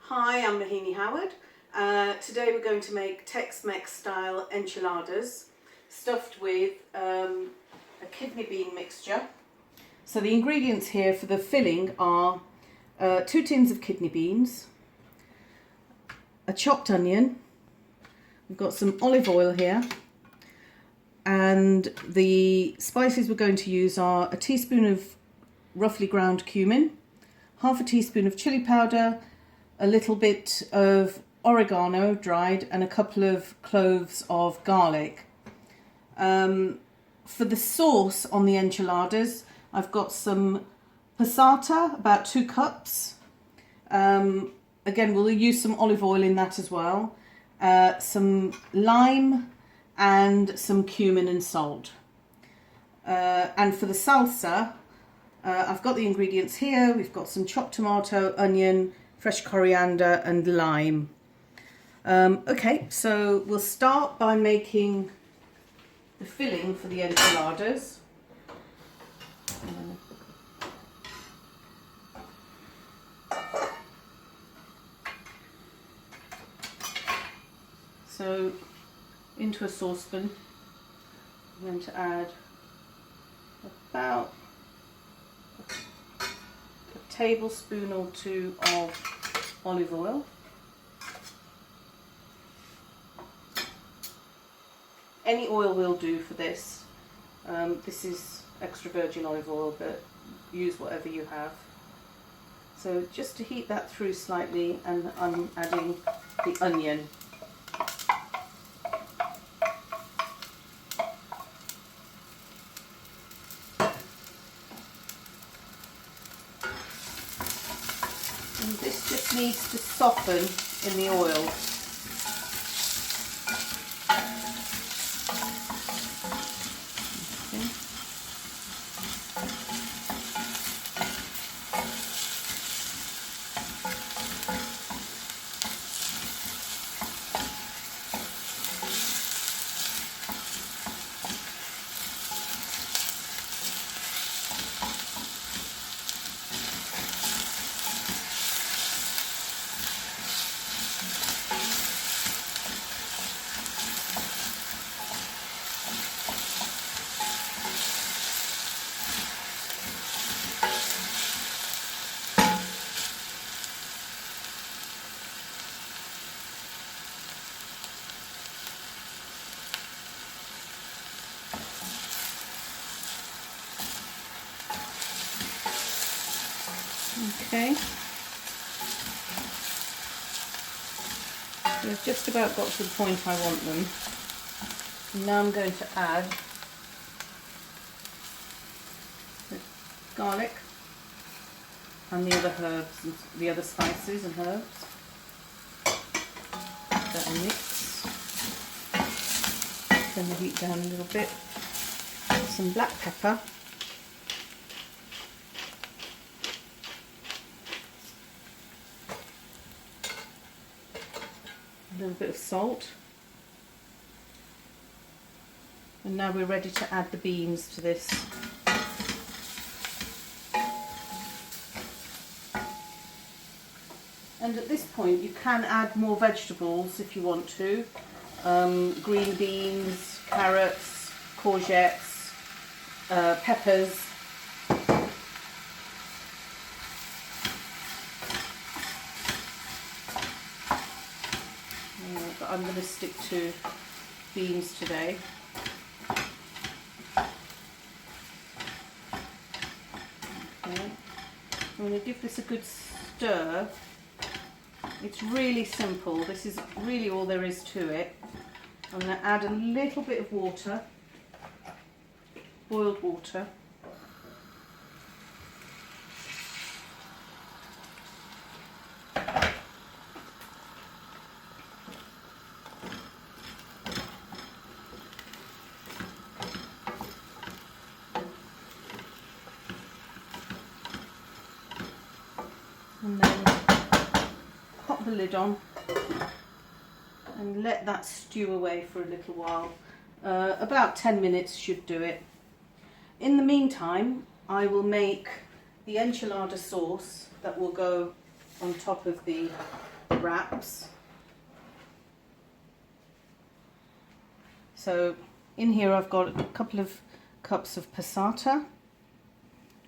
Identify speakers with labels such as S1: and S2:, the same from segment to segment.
S1: Hi, I'm Mohini Howard. Today we're going to make Tex-Mex style enchiladas stuffed with a kidney bean mixture. So the ingredients here for the filling are 2 tins of kidney beans, a chopped onion, we've got some olive oil here, and the spices we're going to use are a teaspoon of roughly ground cumin, half a teaspoon of chili powder, a little bit of oregano dried, and a couple of cloves of garlic. For the sauce on the enchiladas, I've got some passata, about 2 cups. Again, we'll use some olive oil in that as well. Some lime and some cumin and salt. And for the salsa, I've got the ingredients here. We've got some chopped tomato, onion, fresh coriander and lime. Okay, so we'll start by making the filling for the enchiladas. So into a saucepan, I'm going to add about a tablespoon or 2 of olive oil. Any oil will do for this. This is extra virgin olive oil, but use whatever you have. So just to heat that through slightly, and I'm adding the onion. And this just needs to soften in the oil. Okay, so I've just about got to the point I want them. Now I'm going to add the garlic and the other herbs and the other spices and herbs. Give that a mix. Turn the heat down a little bit. Some black pepper. A little bit of salt, and now we're ready to add the beans to this. And at this point you can add more vegetables if you want to, green beans, carrots, courgettes, peppers. But I'm going to stick to beans today. Okay. I'm going to give this a good stir. It's really simple. This is really all there is to it. I'm going to add a little bit of water, boiled water. And then pop the lid on and let that stew away for a little while. About 10 minutes should do it. In the meantime, I will make the enchilada sauce that will go on top of the wraps. So in here I've got a couple of cups of passata.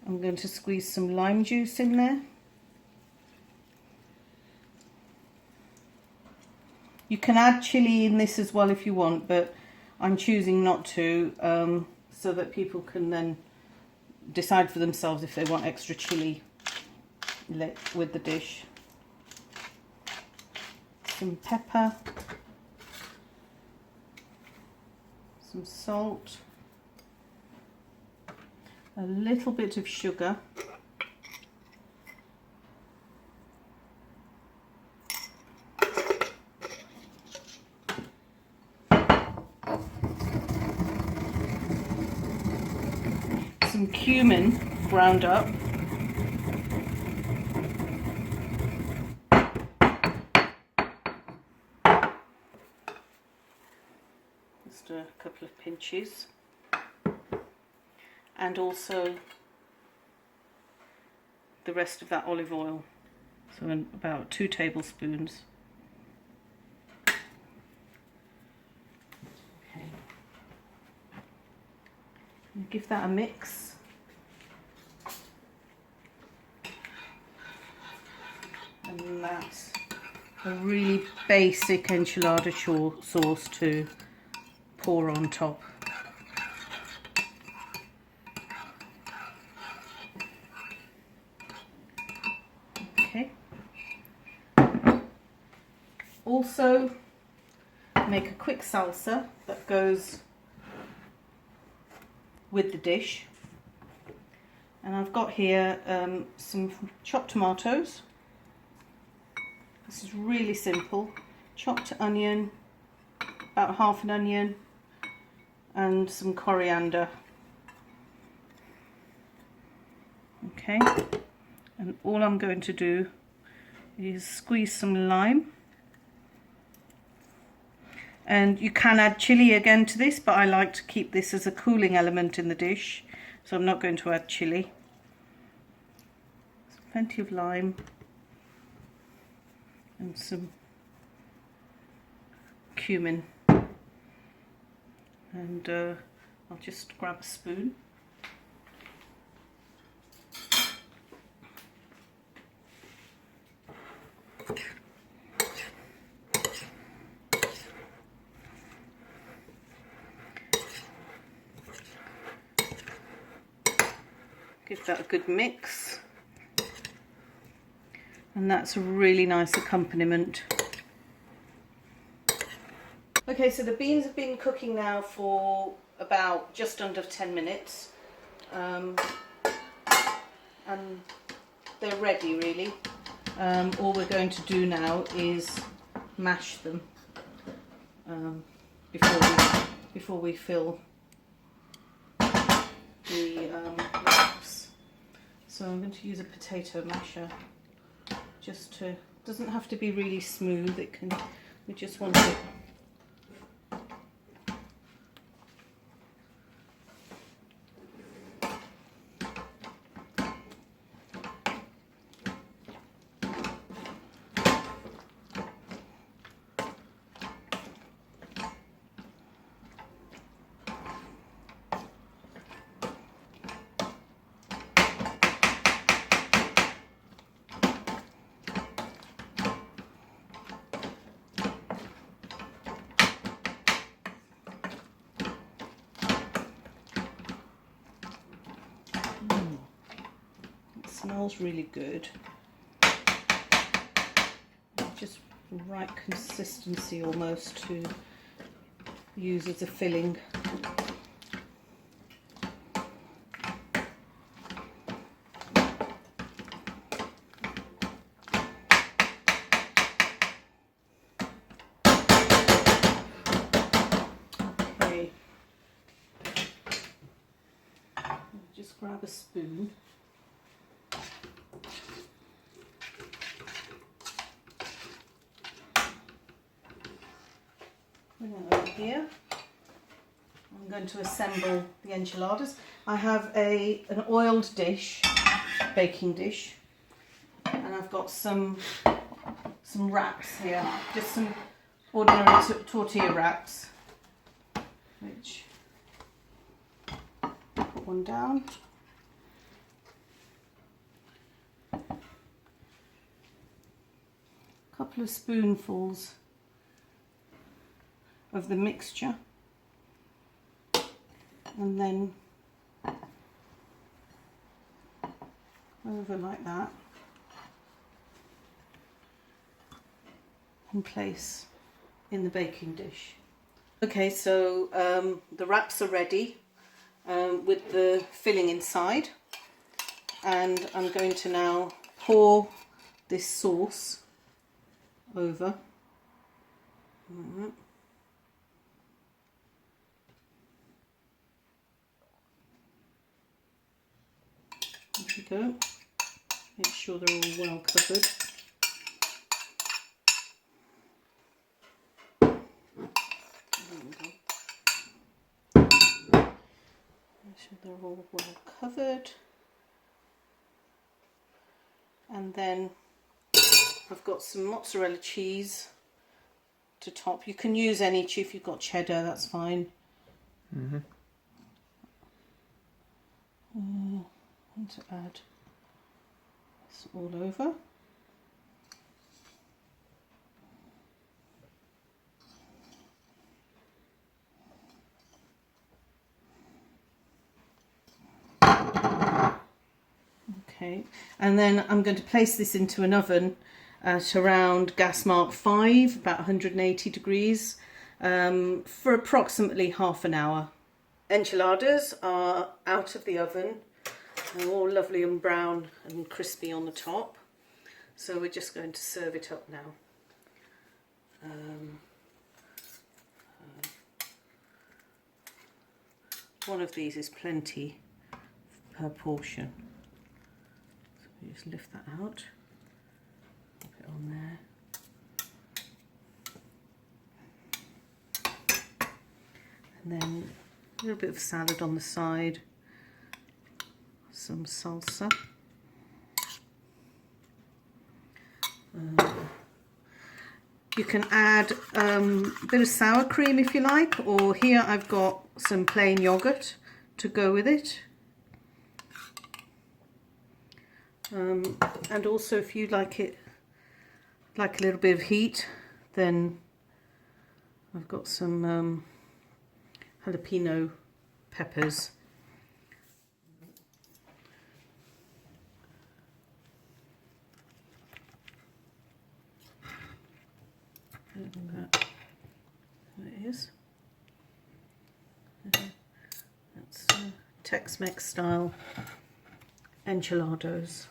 S1: I'm going to squeeze some lime juice in there. You can add chilli in this as well if you want, but I'm choosing not to, so that people can then decide for themselves if they want extra chilli with the dish. Some pepper, some salt, a little bit of sugar, some cumin ground up, just a couple of pinches, and also the rest of that olive oil, so about 2 tablespoons. Okay. And give that a mix. And that's a really basic enchilada sauce to pour on top. Okay. Also make a quick salsa that goes with the dish. And I've got here some chopped tomatoes. This is really simple. Chopped onion, about half an onion, and some coriander. Okay, and all I'm going to do is squeeze some lime. And you can add chilli again to this, but I like to keep this as a cooling element in the dish, so I'm not going to add chilli. So plenty of lime and some cumin. And I'll just grab a spoon. Give that a good mix, and that's a really nice accompaniment. Okay, so the beans have been cooking now for about just under 10 minutes, and they're ready really. All we're going to do now is mash them before we fill the wraps. So I'm going to use a potato masher, just to, doesn't have to be really smooth, it can, we just want it smells really good. Just right consistency almost to use as a filling. Okay. Just grab a spoon. Over here, I'm going to assemble the enchiladas. I have an oiled dish, baking dish, and I've got some some wraps here, just some ordinary tortilla wraps, which put one down. Couple of spoonfuls of the mixture, and then over like that, and place in the baking dish. Okay, so the wraps are ready with the filling inside, and I'm going to now pour this sauce over. There we go. Make sure they're all well covered. There we go. Make sure they're all well covered. And then I've got some mozzarella cheese to top. You can use any cheese. If you've got cheddar, that's fine. Mm-hmm. And to add this all over. Okay, and then I'm going to place this into an oven at around gas mark 5, about 180 degrees, for approximately half an hour. Enchiladas are out of the oven. They're all lovely and brown and crispy on the top. So we're just going to serve it up now. One of these is plenty per portion. So we just lift that out, put it on there. And then a little bit of salad on the side. Some salsa. You can add a bit of sour cream if you like, or here I've got some plain yogurt to go with it. And also if you like it like a little bit of heat, then I've got some jalapeno peppers. That it is. That's Tex-Mex style enchiladas.